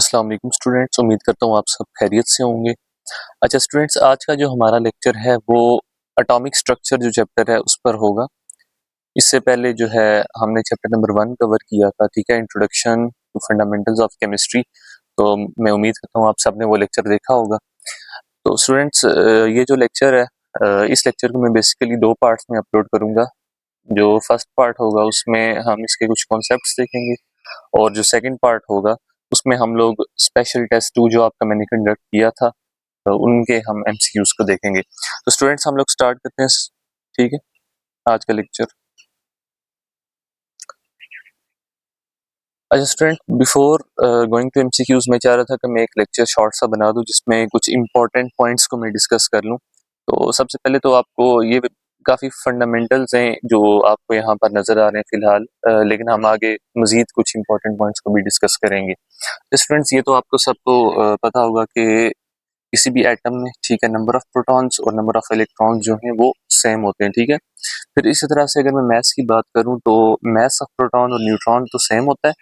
अस्सलाम वालेकुम स्टूडेंट्स, उम्मीद करता हूँ आप सब खैरियत से होंगे। अच्छा स्टूडेंट्स, आज का जो हमारा लेक्चर है वो एटॉमिक स्ट्रक्चर जो चैप्टर है उस पर होगा। इससे पहले जो है हमने चैप्टर नंबर 1 कवर किया था, ठीक है, introduction to fundamentals of chemistry. तो मैं उम्मीद करता हूँ आप सबने वो लेक्चर देखा होगा। तो स्टूडेंट्स, ये जो लेक्चर है, इस लेक्चर को मैं बेसिकली 2 पार्ट्स में अपलोड करूँगा। जो फर्स्ट पार्ट होगा उसमें हम इसके कुछ कॉन्सेप्ट्स देखेंगे, और जो सेकंड पार्ट होगा उसमें हम लोग स्पेशल टेस्ट 2 जो आपका मैंने कंडक्ट किया था, तो उनके हम एमसीक्यूज को देखेंगे। तो स्टूडेंट्स, हम लोग स्टार्ट करते हैं, ठीक है, आज का लेक्चर। अच्छा student, before going to MCQs मैं चाह रहा था कि मैं एक लेक्चर शॉर्ट सा बना दूं जिसमें कुछ इंपॉर्टेंट पॉइंट्स को मैं डिस्कस कर लूं। तो सबसे पहले तो आपको ये काफ़ी फंडामेंटल्स हैं जो आपको यहाँ पर नज़र आ रहे हैं फ़िलहाल, लेकिन हम आगे मज़ीद कुछ इंपॉर्टेंट पॉइंट्स को भी डिस्कस करेंगे। तो स्टूडेंट्स, ये तो आपको सबको पता होगा कि किसी भी एटम में, ठीक है, नंबर ऑफ प्रोटॉन्स और नंबर ऑफ इलेक्ट्रॉन्स जो हैं वो सेम होते हैं, ठीक है। फिर इसी तरह से अगर मैं मैथ्स की बात करूं तो मैथ्स ऑफ प्रोटॉन और न्यूट्रॉन तो सेम होता है,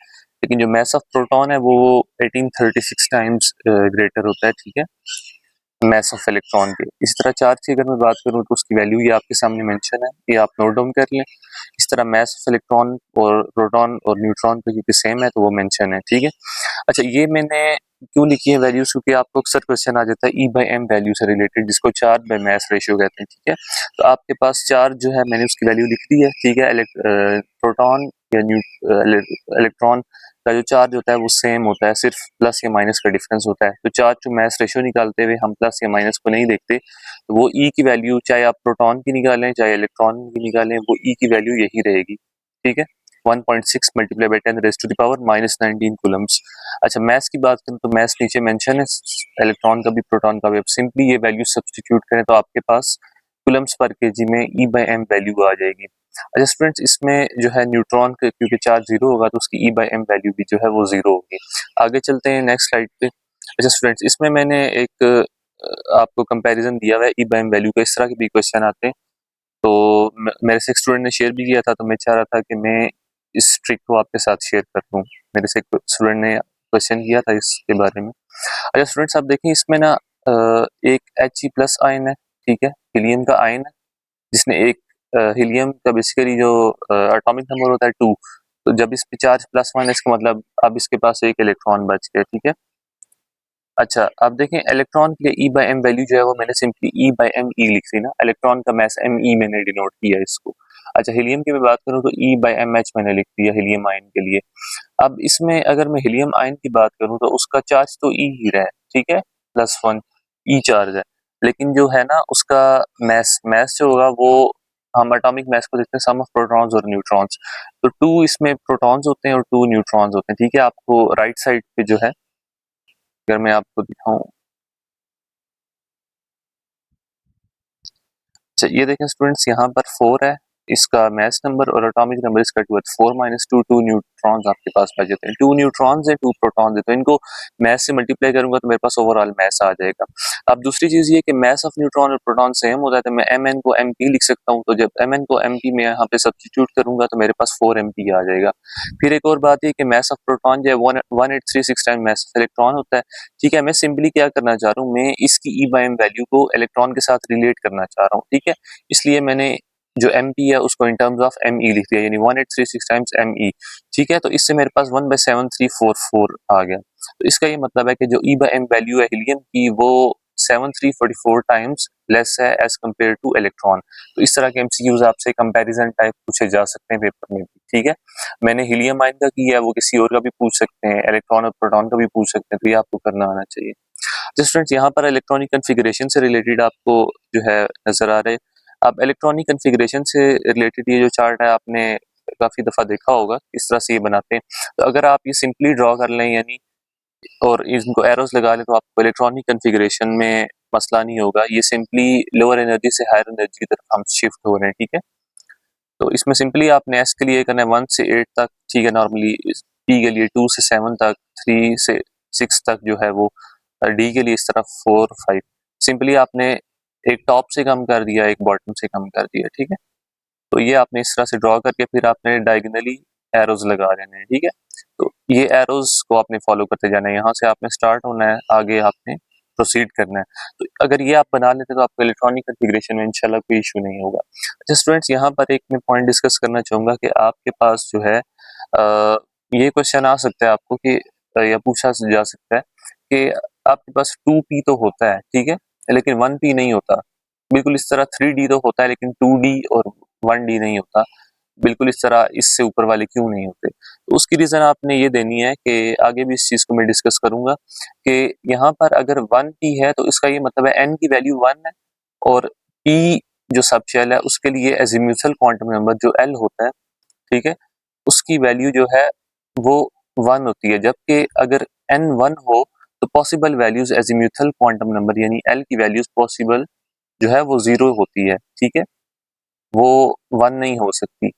लेकिन जो मैथ्स ऑफ प्रोटॉन है वो 1836 टाइम्स ग्रेटर होता है, ठीक है, मैस ऑफ इलेक्ट्रॉन के। इस तरह चार्ज की अगर मैं बात करूं तो उसकी वैल्यू ये आपके सामने मेंशन है, ये आप नोट डाउन कर लें। इस तरह मैस ऑफ इलेक्ट्रॉन और प्रोटॉन और न्यूट्रॉन पे क्योंकि सेम है तो वो मेंशन है, ठीक है। अच्छा, ये मैंने क्यों लिखी है वैल्यूज, क्योंकि आपको अक्सर क्वेश्चन आ जाता है ई बाई एम वैल्यू से रिलेटेड, जिसको चार्ज बाय मास रेशियो कहते हैं, ठीक है। तो आपके पास चार्ज जो है मैंने उसकी वैल्यू लिख दी है, ठीक है। प्रोटॉन या इलेक्ट्रॉन का जो चार्ज होता है वो सेम होता है, सिर्फ प्लस या माइनस का डिफरेंस होता है। तो चार्ज टू मास रेशियो निकालते हुए हम प्लस या माइनस को नहीं देखते, तो वो ई की वैल्यू चाहे आप प्रोटॉन की निकालें चाहे इलेक्ट्रॉन की निकालें, वो ई की वैल्यू यही रहेगी, ठीक है। 1.6 multiply by 10 raise to the power -19 coulombs. अच्छा, मैथ्स की बात करें तो मैथ्स नीचे मेंशन है, इलेक्ट्रॉन का भी प्रोटॉन का भी। अब सिंपली ये वैल्यू सब्स्टिट्यूट करें तो आपके पास कूलम्स पर केजी में ई बाई एम वैल्यू आ जाएगी। अच्छा स्टूडेंट्स, इसमें जो है न्यूट्रॉन के क्योंकि चार्ज जीरो होगा तो उसकी ई बाई एम वैल्यू भी जो है वो जीरो होगी। आगे चलते हैं नेक्स्ट स्लाइड पे। अच्छा स्टूडेंट्स, इसमें मैंने एक आपको कंपैरिजन दिया हुआ है ई बाई एम वैल्यू का। इस तरह के भी क्वेश्चन आते हैं, तो मेरे से एक स्टूडेंट ने शेयर भी किया था, तो मैं चाह रहा था कि मैं इस ट्रिक को आपके साथ शेयर कर दूं। मेरे से एक स्टूडेंट ने क्वेश्चन किया था इसके बारे में। अच्छा स्टूडेंट्स, आप देखें इसमें ना एक He+ आयन है, ठीक है, हीलियम का आयन है, जिसने एक हीलियम का बेसिकली जो एटॉमिक नंबर होता है 2। तो जब इस पे चार्ज +1 इसका मतलब अब इसके पास एक इलेक्ट्रॉन बच गया, ठीक है। अच्छा, अब देखें इलेक्ट्रॉन के लिए ई बाई एम वैल्यू जो है वो मैंने simply E by M E लिख दी ना, इलेक्ट्रॉन का मैस एम ई मैंने डिनोट किया इसको। अच्छा, हीलियम की मैं बात करूं तो ई बाई एम एच मैंने लिख दिया हीलियम आयन के लिए। अब इसमें अगर मैं हीलियम आयन की बात करूं तो उसका चार्ज तो ई ही रहा है, ठीक है, +1 ई चार्ज है, लेकिन जो है ना उसका मैस मैस जो होगा वो हम एटॉमिक मैस को देखते हैं सम ऑफ प्रोटॉन्स और न्यूट्रॉन्स। तो 2 इसमें प्रोटॉन्स होते हैं और 2 न्यूट्रॉन्स होते हैं, ठीक है। आपको राइट साइड पे जो है, अगर मैं आपको दिखाऊं, अच्छा ये देखें स्टूडेंट्स, यहाँ पर 4 है इसका मैस नंबर और एटॉमिक नंबर इसका 2 है। 4 - 2 2 न्यूट्रॉन्स आपके पास बच जाते हैं। 2 न्यूट्रॉन्स है, 2 प्रोटॉन्स है, तो इनको मैस से मल्टीप्लाई करूंगा तो मेरे पास ओवरऑल मैस आ जाएगा। अब दूसरी चीज ये कि मैस ऑफ न्यूट्रॉन और प्रोटॉन सेम होता है, तो मैं mn को mp लिख सकता हूँ। तो जब mn को mp में यहाँ पे सब्स्टिट्यूट करूंगा तो मेरे पास 4 mp आ जाएगा। फिर एक और बात ये कि मैस ऑफ प्रोटॉन जो है 1836 टाइम मैस ऑफ इलेक्ट्रॉन होता है, ठीक है। मैं सिंपली क्या करना चाह रहा हूँ, मैं इसकी ई बाई एम वैल्यू को इलेक्ट्रॉन के साथ रिलेट करना चाह रहा हूँ, ठीक है। इसलिए मैंने जो एम पी है उसको in terms of M E लिख दिया, यानी 1836 टाइम्स एम ई, ठीक है। तो इससे मेरे पास 1/7344 आ गया। तो इसका ये मतलब है कि जो ई बाई एम वैल्यू है हीलियम की वो 7344 टाइम्स लेस है एज कम्पेयर टू इलेक्ट्रॉन। तो इस तरह के एमसीक्यूज आपसे कंपैरिजन टाइप पूछे जा सकते हैं पेपर में भी, ठीक है। मैंने हीलियम आयन का किया है, वो किसी और का भी पूछ सकते हैं, इलेक्ट्रॉन और प्रोटॉन का भी पूछ सकते हैं, तो ये आपको करना आना चाहिए। तो स्टूडेंट्स, यहाँ पर इलेक्ट्रॉनिक कन्फिगरेशन से रिलेटेड आपको जो है नजर आ रहे हैं। अब इलेक्ट्रॉनिक कन्फिगरेशन से रिलेटेड ये जो चार्ट है आपने काफी दफा देखा होगा, इस तरह से ये बनाते हैं। तो अगर आप ये सिंपली ड्रॉ कर लें यानी और इनको एरोस लगा लें तो आपको इलेक्ट्रॉनिक कन्फिगरेशन में मसला नहीं होगा। ये सिंपली लोअर एनर्जी से हायर एनर्जी की तरफ हम शिफ्ट हो रहे हैं, ठीक है। तो इसमें सिंपली आपने एस के लिए करना है 1 से 8 तक, ठीक है, नॉर्मली। पी के लिए 2 से 7 तक, 3 से 6 तक जो है वो, डी के लिए इस तरफ 4 5। सिंपली आपने एक टॉप से कम कर दिया, एक बॉटम से कम कर दिया, ठीक है। तो ये आपने इस तरह से ड्रॉ करके फिर आपने डायगोनली एरोज लगा लेने हैं, ठीक है। तो ये एरोज को आपने फॉलो करते जाना है, यहाँ से आपने स्टार्ट होना है, आगे आपने प्रोसीड करना है। तो अगर ये आप बना लेते तो आपको इलेक्ट्रॉनिक कॉन्फ़िगरेशन में इंशाल्लाह कोई इशू नहीं होगा। अच्छा स्टूडेंट्स, यहाँ पर एक मैं पॉइंट डिस्कस करना चाहूँगा कि आपके पास जो है ये क्वेश्चन आ सकता है आपको कि या पूछा जा सकता है कि आपके पास 2p तो होता है, ठीक है, लेकिन 1p नहीं होता। बिल्कुल इस तरह 3d तो होता है लेकिन 2d और 1d नहीं होता। बिल्कुल इस तरह इससे ऊपर वाले क्यों नहीं होते? तो उसकी रीज़न आपने ये देनी है कि आगे भी इस चीज़ को मैं डिस्कस करूँगा कि यहाँ पर अगर 1p है तो इसका ये मतलब है n की वैल्यू 1 है और p जो सबशेल है उसके लिए एज़िमुथल क्वांटम नंबर जो l होता है, ठीक है, उसकी वैल्यू जो है वो 1 होती है। जबकि अगर n 1 हो तो पॉसिबल वैल्यूज़ एज़िमुथल क्वांटम नंबर यानी l की वैल्यूज़ पॉसिबल जो है वो 0 होती है, ठीक है? वो 1 नहीं हो सकती।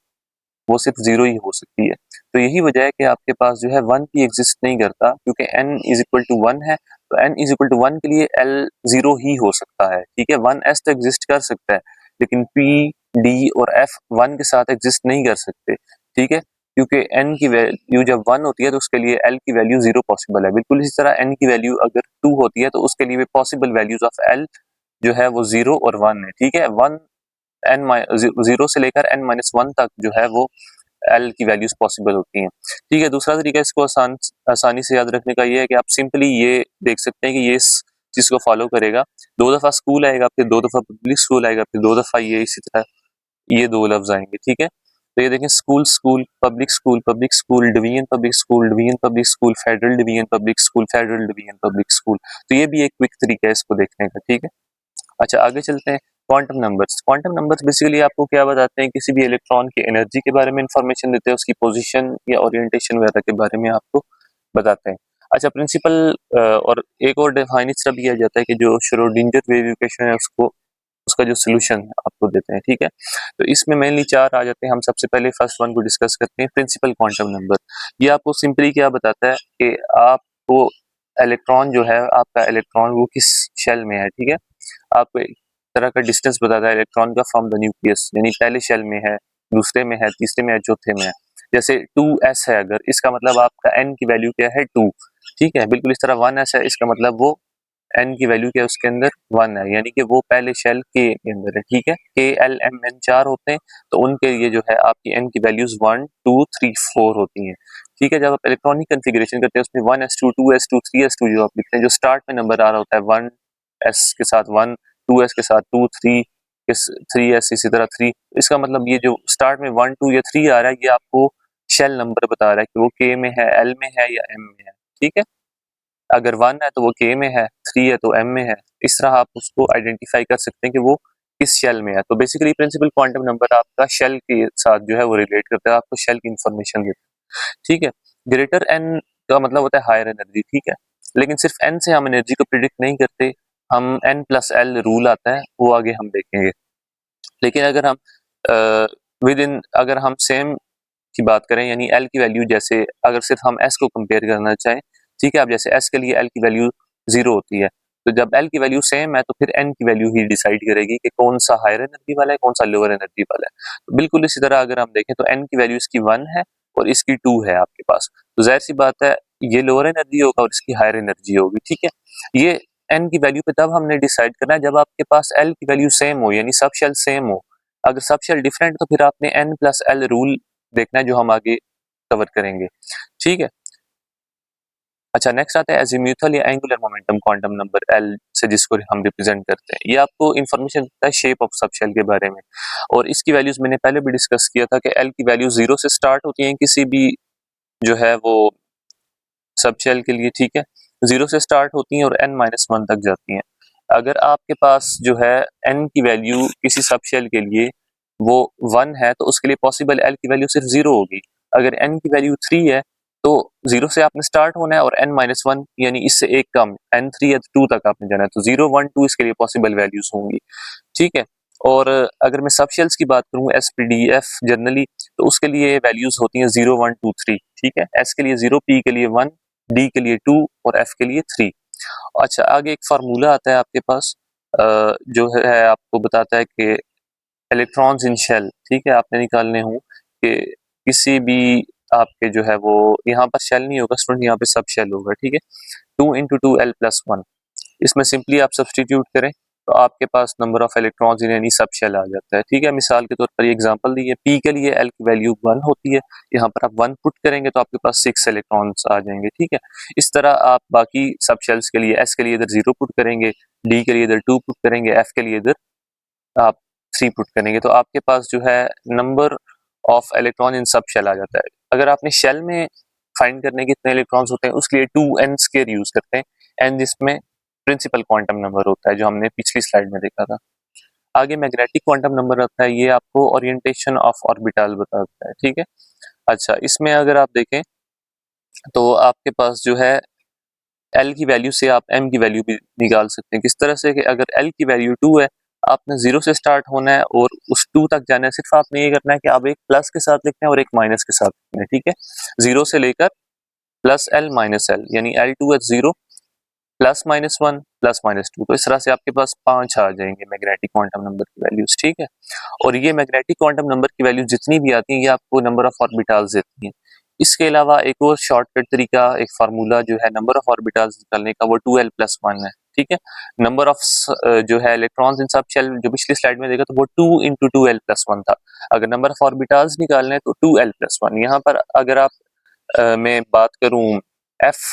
वो सिर्फ 0 ही हो सकती है। तो यही वजह है कि आपके पास जो है 1 p एग्जिस्ट नहीं करता क्योंकि n इज़ इक्वल टू 1 है, तो n इज़ इक्वल टू 1 के लिए l 0 ही हो सकता है, ठीक है? 1s तो एग्जिस्ट कर सकता है, लेकिन p, d और f 1 के साथ एग्जिस्ट नहीं कर सकते, ठीक है? क्योंकि n की वैल्यू जब 1 होती है तो उसके लिए l की वैल्यू 0 पॉसिबल है। बिल्कुल इसी तरह n की वैल्यू अगर 2 होती है तो उसके लिए भी पॉसिबल वैल्यूज़ ऑफ l जो है वो 0 और 1 है, ठीक है? 1 0 से लेकर n-1 तक जो है वो एल की वैल्यूज पॉसिबल होती हैं, ठीक है। दूसरा तरीका इसको आसानी से याद रखने का ये है कि आप सिंपली ये देख सकते हैं कि ये इस चीज को फॉलो करेगा। 2 दफा स्कूल आएगा, फिर 2 दफा पब्लिक स्कूल आएगा, फिर 2 दफा ये इसी तरह ये 2 लफ्ज आएंगे, ठीक है। तो ये देखें, school school public school public school division public school division public school federal division public school federal division public school. तो ये भी एक क्विक तरीका है इसको देखने का, ठीक है। अच्छा आगे चलते हैं। Quantum numbers, quantum numbers basically आपको क्या बताते हैं? किसी भी इलेक्ट्रॉन की एनर्जी के बारे में इंफॉर्मेशन देते हैं, उसकी पोजीशन या ओरिएंटेशन वगैरह के बारे में आपको बताते हैं। अच्छा प्रिंसिपल और एक और डिफाइन इस तरह भी किया जाता है कि जो श्रोडिंगर वेव इक्वेशन है उसको उसका जो सोल्यूशन आपको देते हैं, ठीक है। तो इसमें मेनली 4 आ जाते हैं। हम सबसे पहले फर्स्ट वन को डिस्कस करते हैं, प्रिंसिपल क्वांटम नंबर। ये आपको सिंपली क्या बताता है कि आपको इलेक्ट्रॉन जो है, आपका इलेक्ट्रॉन वो किस शेल में है, ठीक है। आपको एक तरह का डिस्टेंस बताता है इलेक्ट्रॉन का फ्रॉम द न्यूक्लियस, यानी पहले शेल में है, दूसरे में है, तीसरे में है, चौथे में है। जैसे 2s है, अगर इसका मतलब आपका n की वैल्यू क्या है 2, ठीक है। बिल्कुल इस तरह 1s है, इसका मतलब वो n की वैल्यू क्या है उसके अंदर 1 है, यानी कि वो पहले शेल k के अंदर है, ठीक है। k l m n 4 होते हैं, तो उनके लिए जो है आपकी n की वैल्यूज 1 2 3 4 होती हैं, ठीक है। जब आप इलेक्ट्रॉनिक कॉन्फ़िगरेशन करते हैं उसमें 1s2 2s2 3s2 जो आप लिखते हैं, जो स्टार्ट में नंबर आ रहा होता है 1s के साथ 1, 2s के साथ 2, 3s इसी तरह 3, इसका मतलब ये जो स्टार्ट में 1 2 या 3 आ रहा है ये आपको शेल नंबर बता रहा है कि वो k में है, l में है या m में है, ठीक है। अगर 1 है तो वो k में है, 3 है तो m में है। इस तरह आप उसको आइडेंटिफाई कर सकते हैं कि वो किस शेल में है। तो बेसिकली प्रिंसिपल क्वांटम नंबर आपका शेल के साथ जो है वो रिलेट करता है, आपको शेल की इंफॉर्मेशन देता है, ठीक है। ग्रेटर n का मतलब होता है हायर एनर्जी, ठीक है। लेकिन सिर्फ n से हम एनर्जी को प्रिडिक्ट नहीं करते, हम n+l रूल आता है, वो आगे हम देखेंगे। लेकिन अगर हम अगर हम सेम की बात करें, यानी l की वैल्यू, जैसे अगर सिर्फ हम s को कंपेयर करना चाहें, ठीक है। अब जैसे s के लिए l की वैल्यू 0 होती है, तो जब l की वैल्यू सेम है तो फिर n की वैल्यू ही डिसाइड करेगी कि कौन सा हायर एनर्जी वाला है, कौन सा लोअर एनर्जी वाला है। तो बिल्कुल इसी तरह अगर हम देखें तो n की वैल्यू इसकी 1 है और इसकी 2 है आपके पास, तो जाहिर सी बात है ये लोअर एनर्जी होगा और इसकी हायर एनर्जी होगी, ठीक है। ये n की वैल्यू पे तब हमने डिसाइड करना है जब आपके पास l की वैल्यू सेम हो, यानी सब शेल सेम हो। अगर सब शेल डिफरेंट तो फिर आपने n+l रूल देखना है, जो हम आगे कवर करेंगे, ठीक है। अच्छा नेक्स्ट आता है एजीम्यूथल या angular momentum quantum number L से, जिसको हम रिप्रेजेंट करते हैं। ये आपको इंफॉर्मेशन देता है शेप ऑफ सबशेल के बारे में, और इसकी वैल्यूज मैंने पहले भी डिस्कस किया था कि एल की वैल्यू 0 से स्टार्ट होती है किसी भी जो है वो सबशेल के लिए, ठीक है। 0 से स्टार्ट होती हैं और n-1 तक जाती हैं। अगर आपके पास जो है n की वैल्यू किसी सबशेल के लिए वो 1 है तो उसके लिए पॉसिबल l की वैल्यू सिर्फ 0 होगी। अगर n की वैल्यू 3 है तो 0 से आपने स्टार्ट होना है और n-1 यानी इससे एक कम n3 या 2 तक आपने जाना है, तो 0 1 2 इसके लिए पॉसिबल वैल्यूज होंगी, ठीक है। और अगर मैं सबशेल्स की बात करूँ एसपीडीएफ जनरली, तो उसके लिए वैल्यूज होती हैं 0 1 2 3, ठीक है। एस के लिए 0, पी के लिए 1, डी के लिए 2 और एफ के लिए 3। अच्छा आगे एक फार्मूला आता है आपके पास जो है आपको बताता है कि इलेक्ट्रॉन्स इन शेल, ठीक है, आपने निकालने हों कि किसी भी आपके जो है वो यहाँ पर शेल नहीं होगा स्टूडेंट, यहाँ पे सब शेल होगा, ठीक है। 2 इंटू 2l+1, इसमें सिंपली आप सब्सटीट्यूट करें तो आपके पास number of electrons in any sub shell आ जाता है, ठीक है। मिसाल के तौर पर ये एग्जांपल दी है, p के लिए l की वैल्यू 1 होती है, यहाँ पर आप 1 पुट करेंगे तो आपके पास 6 इलेक्ट्रॉन्स आ जाएंगे, ठीक है। इस तरह आप बाकी सब शेल्स के लिए s के लिए इधर 0 पुट करेंगे, d के लिए इधर 2 पुट करेंगे, f के लिए इधर आप 3 पुट करेंगे तो आपके पास जो है नंबर ऑफ इलेक्ट्रॉन इन सब शेल आ जाता है। अगर आपने शेल में फाइंड करने के कितने इलेक्ट्रॉन्स होते हैं उसके लिए 2n² यूज करते हैं, n जिसमें प्रिंसिपल क्वांटम नंबर होता है जो हमने पिछली स्लाइड में देखा था। आगे मैग्नेटिक क्वांटम नंबर आता है, ये आपको ओरिएंटेशन ऑफ ऑर्बिटल बताता है, ठीक है। अच्छा, इसमें अगर आप देखें तो आपके पास जो है L की वैल्यू से आप M की वैल्यू भी निकाल सकते हैं। किस तरह से कि अगर L की वैल्यू 2 है, आपने 0 से स्टार्ट होना है और उस 2 तक जाना है। सिर्फ आपने ये करना है कि आप एक प्लस के साथ लिखना है और एक माइनस के साथ लिखना है, ठीक है। 0 से लेकर प्लस L माइनस L, यानी L2 है 0 प्लस -1 प्लस -2, तो इस तरह से आपके पास 5 आ जाएंगे मैग्नेटिक क्वांटम नंबर की वैल्यूज, ठीक है। और ये मैग्नेटिक क्वांटम नंबर की वैल्यू जितनी भी आती है ये आपको नंबर ऑफ ऑर्बिटल्स देती हैं। इसके अलावा एक और शॉर्टकट तरीका, एक फार्मूला जो है नंबर ऑफ ऑर्बिटल्स निकालने का, वो 2l+1 है, ठीक है। नंबर ऑफ जो है इलेक्ट्रॉन्स इन सब शेल जो पिछली स्लाइड में देखा तो वो 2 इंटू 2l+1 था। अगर नंबर ऑफ ऑर्बिटल्स निकालने हैं तो 2l+1। यहाँ पर अगर आप मैं बात करूं f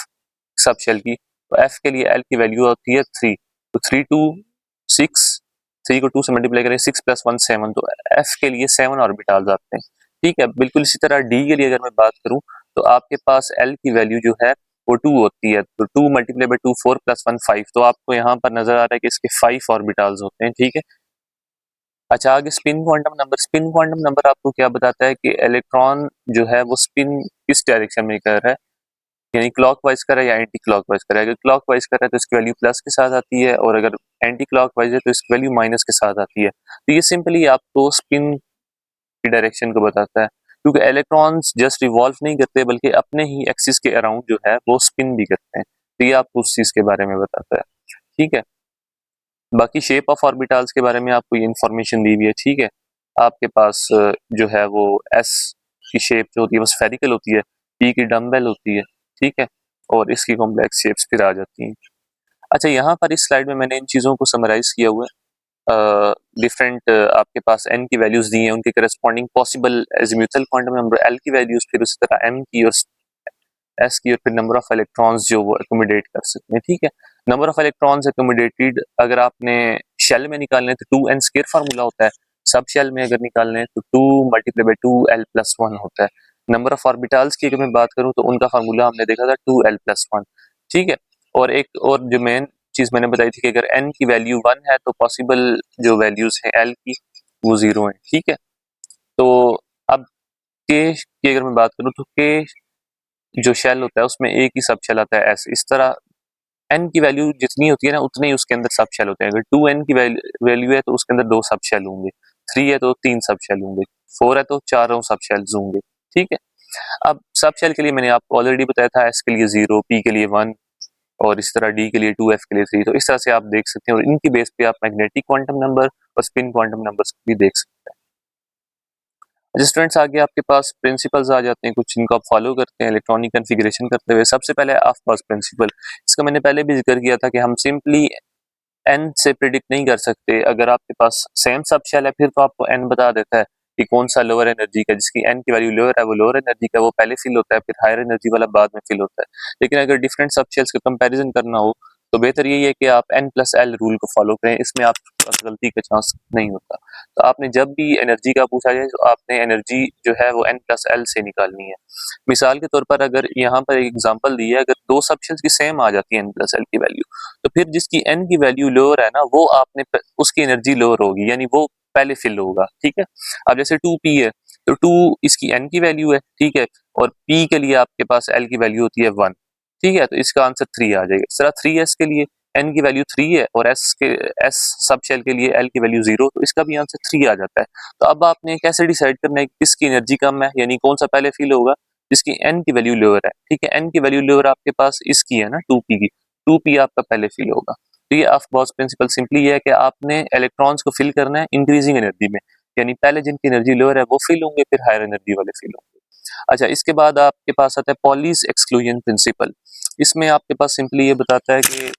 सब शेल की, तो f के लिए l की वैल्यू होती है 3, तो 3 2 6, 3 को 2 से मल्टीप्लाई करें 6 + 1 7, तो f के लिए 7 ऑर्बिटल्स आते हैं, ठीक है। बिल्कुल इसी तरह d के लिए अगर मैं बात करूं तो आपके पास l की वैल्यू जो है वो 2 होती है, तो 2 × 2 4 + 1 5, तो आपको यहाँ पर नजर आ रहा है कि इसके 5 ऑर्बिटल्स होते हैं, ठीक है। अच्छा, आगे spin quantum number. Spin quantum number आपको क्या बताता है कि इलेक्ट्रॉन जो है वो स्पिन किस डायरेक्शन में कर रहा है, यानी क्लॉकवाइज कर रहा है या एंटी क्लॉकवाइज कर रहा है। अगर क्लॉकवाइज कर रहा है तो इसकी वैल्यू प्लस के साथ आती है, और अगर एंटी क्लॉकवाइज है तो इसकी वैल्यू माइनस के साथ आती है। तो ये सिंपली आपको स्पिन की डायरेक्शन को बताता है, क्योंकि इलेक्ट्रॉन्स जस्ट रिवॉल्व नहीं करते बल्कि अपने ही एक्सिस के अराउंड जो है वो स्पिन भी करते हैं, तो ये आपको उस चीज के बारे में बताता है, ठीक है। बाकी शेप ऑफ ऑर्बिटल्स के बारे में आपको ये इन्फॉर्मेशन दी हुई है, ठीक है। आपके पास जो है वो एस की शेप जो होती है वो स्फेरिकल होती है, पी की डम्बेल होती है, ठीक है, और इसकी कॉम्प्लेक्स शेप्स फिर आ जाती हैं। अच्छा, यहाँ पर इस स्लाइड में मैंने इन चीज़ों को समराइज किया हुआ है। डिफरेंट आपके पास n की वैल्यूज दी हैं, उनके corresponding possible azimuthal quantum number l की वैल्यूज, फिर उसी तरह m की और s की, और फिर नंबर ऑफ इलेक्ट्रॉन्स जो वो अकोमोडेट कर सकते हैं, ठीक है। नंबर ऑफ इलेक्ट्रॉन्स अकोमोडेटेड अगर आपने शेल में निकालने हैं तो 2n² फार्मूला होता है, सब शेल में अगर निकालने हैं तो 2 × 2l+1 होता है। नंबर ऑफ ऑर्बिटल्स की अगर मैं बात करूं तो उनका फार्मूला हमने देखा था 2l+1, ठीक है। और एक और जो मेन चीज मैंने बताई थी कि अगर n की वैल्यू 1 है तो पॉसिबल जो वैल्यूज हैं l की वो 0 है, ठीक है। तो अब k की अगर मैं बात करूं तो k जो शेल होता है उसमें एक ही सब शेल आता है s। इस तरह n की वैल्यू जितनी होती है ना उतने ही उसके अंदर सब शेल होते हैं। अगर 2n की वैल्यू है तो उसके अंदर 2 सब शेल होंगे, 3 है तो 3 सब शेल होंगे, 4 है तो 4 सब शेल्स होंगे, ठीक है। अब सब शेल के लिए मैंने आपको ऑलरेडी बताया था, s के लिए 0, p के लिए 1, और इस तरह d के लिए 2, f के लिए 3। तो इस तरह से आप देख सकते हैं और इनकी बेस पे आप मैग्नेटिक क्वांटम नंबर और स्पिन क्वांटम नंबर्स भी देख सकते हैं। स्टूडेंट्स, आगे आपके पास प्रिंसिपल्स आ जाते हैं कुछ, जिनको आप फॉलो करते हैं इलेक्ट्रॉनिक कॉन्फ़िगरेशन करते हुए। सबसे पहले ऑफ-पास प्रिंसिपल, इसका मैंने पहले भी जिक्र किया था कि हम सिंपली n से प्रिडिक्ट नहीं कर सकते। अगर आपके पास सेम सब शेल है फिर तो आपको n बता देता है कि कौन सा लोअर एनर्जी का, जिसकी n की वैल्यू लोअर है वो लोअर एनर्जी का वो पहले फिल होता है, फिर हायर एनर्जी वाला बाद में फिल होता है। लेकिन अगर डिफरेंट सब शेल्स का कंपैरिजन करना हो तो बेहतर यही है कि आप n+l रूल को फॉलो करें, इसमें आप गलती का चांस नहीं होता। तो आपने जब भी एनर्जी का पूछा जाए तो आपने एनर्जी जो है वो n+l से निकालनी है। मिसाल के तौर पर अगर यहाँ पर एक एग्जांपल दी है, अगर दो सब शेल्स की सेम आ जाती है n+l की वैल्यू, तो फिर जिसकी n की वैल्यू लोअर है ना वो आपने उसकी एनर्जी लोअर होगी, यानी वो पहले फिल होगा, ठीक है। अब जैसे 2p है तो 2 इसकी n की वैल्यू है, ठीक है, और p के लिए आपके पास l की वैल्यू होती है 1, ठीक है, तो इसका आंसर 3 आ जाएगा। इस तरह 3s के लिए n की वैल्यू 3 है और s सब शेल के लिए l की वैल्यू 0, तो इसका भी आंसर 3 आ जाता है। तो अब आपने कैसे डिसाइड करना है कि किसकी एनर्जी कम है, यानी कौन सा पहले फिल होगा, जिसकी n की वैल्यू लोअर है, ठीक है। n की वैल्यू लोअर आपके पास इसकी है ना 2p की, 2p आपका पहले फिल होगा। तो ये ऑफ बॉक्स प्रिंसिपल सिंपली ये है कि आपने इलेक्ट्रॉन्स को फिल करना है इंक्रीजिंग एनर्जी में, यानी पहले जिनकी एनर्जी लोअर है वो फिल होंगे, फिर हायर एनर्जी वाले फिल होंगे। अच्छा, इसके बाद आपके पास आता है पॉलीज एक्सक्लूजन प्रिंसिपल। इसमें आपके पास सिंपली ये बताता है कि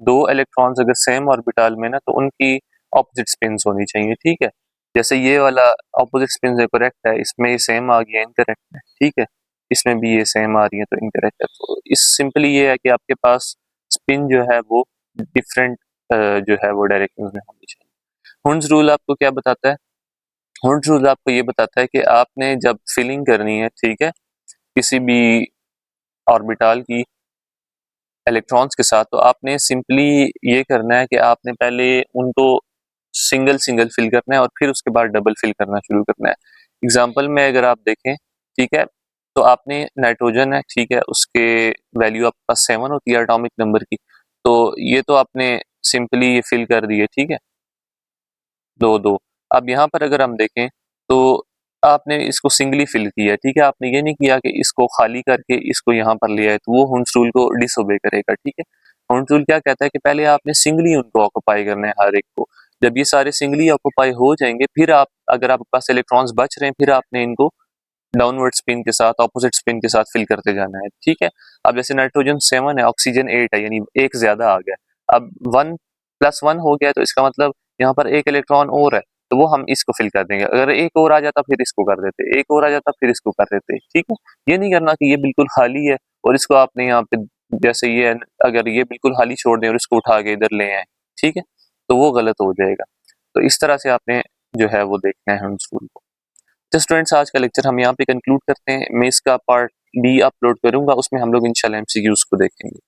दो इलेक्ट्रॉन्स अगर सेम ऑर्बिटल में ना तो उनकी ऑपोजिट स्पिन्स होनी चाहिए, ठीक है। जैसे ये वाला ऑपोजिट स्पिन है करेक्ट है, इसमें ये सेम आ गया इनकरेक्ट है, ठीक है। इसमें भी ये सेम आ रही है तो इनकरेक्ट है। तो इस सिंपली ये है कि आपके पास स्पिन जो है वो डिफरेंट जो है वो डायरेक्शन में होनी चाहिए। हुंस रूल आपको क्या बताता है? हुंस रूल आपको ये बताता है कि आपने जब फिलिंग करनी है, ठीक है, किसी भी ऑर्बिटल की इलेक्ट्रॉन्स के साथ, तो आपने सिंपली ये करना है कि आपने पहले उनको सिंगल सिंगल फिल करना है और फिर उसके बाद डबल फिल करना शुरू करना है। एग्जांपल में अगर आप देखें, ठीक है, तो आपने नाइट्रोजन है, ठीक है, उसके वैल्यू आपके पास 7 होती है एटॉमिक नंबर की, तो ये तो आपने सिंपली ये फिल कर दी है, ठीक है, दो दो। अब यहाँ पर अगर हम देखें तो आपने इसको सिंगली फिल किया है, ठीक है, आपने ये नहीं किया कि इसको खाली करके इसको यहाँ पर लिया है, तो वो हुंस रूल को डिसोबे करेगा, ठीक है। हुंस रूल क्या कहता है कि पहले आपने सिंगली उनको ऑक्यूपाई करना है हर एक को। जब ये सारे सिंगली ऑक्यूपाई हो जाएंगे, फिर आप अगर आपके पास इलेक्ट्रॉन्स बच रहे हैं, फिर आपने इनको डाउनवर्ड स्पिन के साथ ऑपोजिट स्पिन के साथ फिल करते जाना है, ठीक है। अब जैसे नाइट्रोजन 7 है, ऑक्सीजन 8 है, यानी एक ज्यादा आ गया। अब 1+1 हो गया, तो इसका मतलब यहाँ पर एक इलेक्ट्रॉन और है, तो वो हम इसको फिल कर देंगे। अगर एक और आ जाता फिर इसको कर देते, एक और आ जाता फिर इसको कर देते, ठीक है। ये नहीं करना कि ये बिल्कुल खाली है और इसको आपने यहाँ पे जैसे ये है, अगर ये बिल्कुल खाली छोड़ दें और इसको उठा के इधर ले आए, ठीक है, तो वो गलत हो जाएगा। तो इस तरह से आपने जो है वो देखना है उन स्कूल को। तो स्टूडेंट्स, आज का लेक्चर हम यहाँ पे कंक्लूड करते हैं। मैं इसका पार्ट बी अपलोड करूंगा, उसमें हम लोग इंशाल्लाह एमसीक्यूज को देखेंगे।